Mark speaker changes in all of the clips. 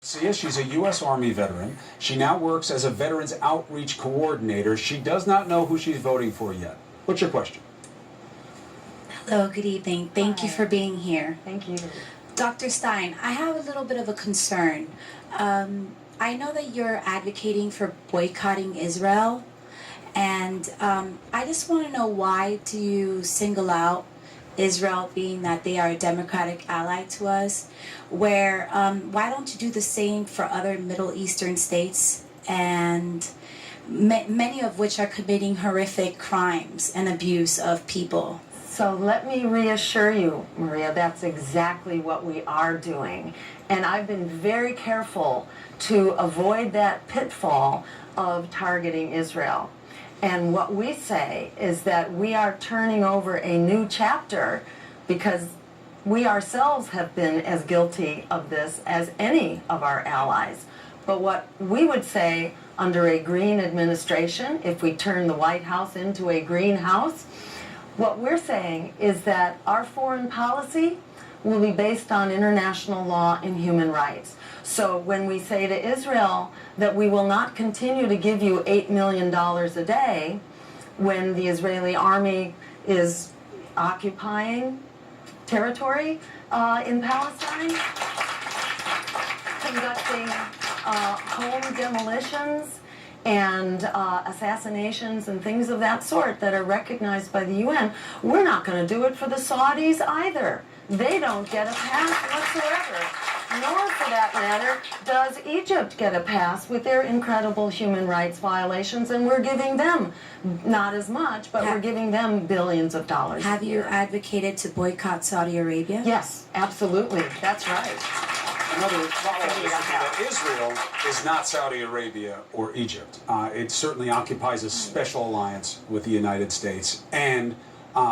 Speaker 1: She's a U.S. Army veteran. She now works as a Veterans Outreach Coordinator. She does not know who she's voting for yet. What's your question?
Speaker 2: Hello, good evening. Thank you for being here.
Speaker 3: Thank you.
Speaker 2: Dr. Stein, I have a little bit of a concern. I know that you're advocating for boycotting Israel, and I just want to know, why do you single out Israel, being that they are a democratic ally to us? Why don't you do the same for other Middle Eastern states, and many of which are committing horrific crimes and abuse of people?
Speaker 3: So let me reassure you, Maria, that's exactly what we are doing. And I've been very careful to avoid that pitfall of targeting Israel. And what we say is that we are turning over a new chapter, because we ourselves have been as guilty of this as any of our allies. But what we would say, under a green administration, if we turn the White House into a green house, what we're saying is that our foreign policy will be based on international law and human rights. So when we say to Israel that we will not continue to give you $8 million a day when the Israeli army is occupying territory in Palestine, conducting home demolitions and assassinations and things of that sort that are recognized by the UN, we're not going to do it for the Saudis either. They don't get a pass whatsoever. Nor, for that matter, does Egypt get a pass with their incredible human rights violations, and we're giving them not as much, but we're giving them billions of dollars.
Speaker 2: Have you advocated to boycott Saudi Arabia?
Speaker 3: Yes, absolutely. That's right.
Speaker 1: Another follow-up is that Israel is not Saudi Arabia or Egypt. It certainly occupies a special alliance with the United States, and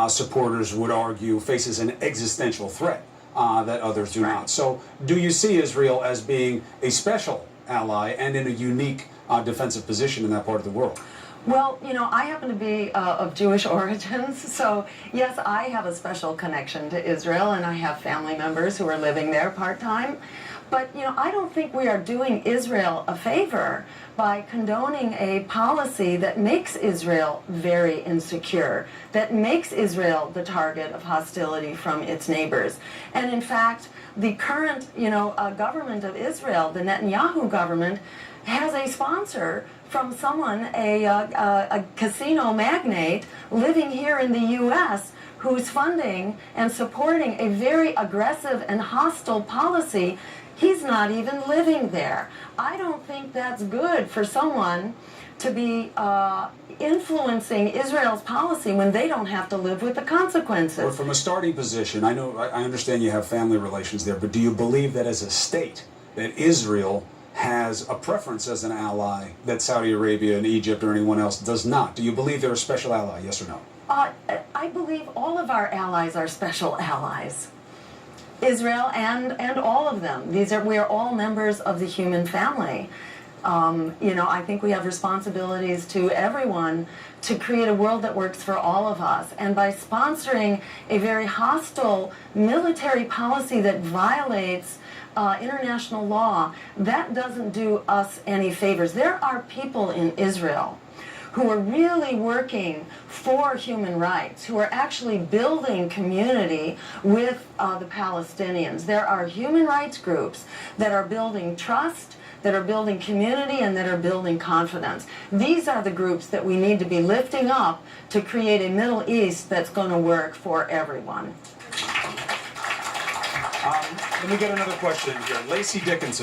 Speaker 1: supporters would argue faces an existential threat that others do not. So do you see Israel as being a special ally and in a unique defensive position in that part of the world?
Speaker 3: Well, you know, I happen to be of Jewish origins, so yes, I have a special connection to Israel, and I have family members who are living there part-time. But, you know, I don't think we are doing Israel a favor by condoning a policy that makes Israel very insecure, that makes Israel the target of hostility from its neighbors. And in fact, the current, government of Israel, the Netanyahu government, has a sponsor from someone, a casino magnate living here in the U.S., who's funding and supporting a very aggressive and hostile policy. He's not even living there. I don't think that's good for someone to be influencing Israel's policy when they don't have to live with the consequences.
Speaker 1: Well, from a starting position, I understand you have family relations there, but do you believe that as a state, that Israel has a preference as an ally that Saudi Arabia and Egypt or anyone else does not? Do you believe they're a special ally, yes or no?
Speaker 3: I believe all of our allies are special allies. Israel and all of them. We are all members of the human family. I think we have responsibilities to everyone to create a world that works for all of us. And by sponsoring a very hostile military policy that violates international law, that doesn't do us any favors. There are people in Israel who are really working for human rights, who are actually building community with the Palestinians. There are human rights groups that are building trust, that are building community, and that are building confidence. These are the groups that we need to be lifting up to create a Middle East that's going to work for everyone.
Speaker 1: Let me get another question here. Lacey Dickinson.